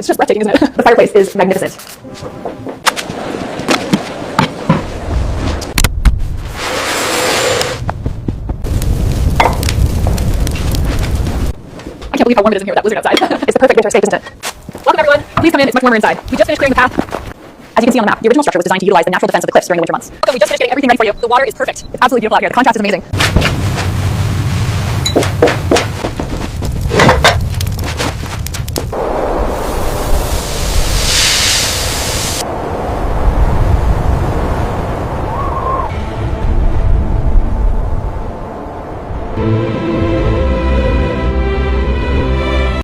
It's just breathtaking, isn't it? The fireplace is magnificent. I can't believe how warm it is in here with that blizzard outside. It's the perfect winter escape, isn't it? Welcome, everyone. Please come in. It's much warmer inside. We just finished creating the path. As you can see on the map, the original structure was designed to utilize the natural defense of the cliffs during the winter months. Welcome. We just finished getting everything ready for you. The water is perfect. It's absolutely beautiful out here. The contrast is amazing.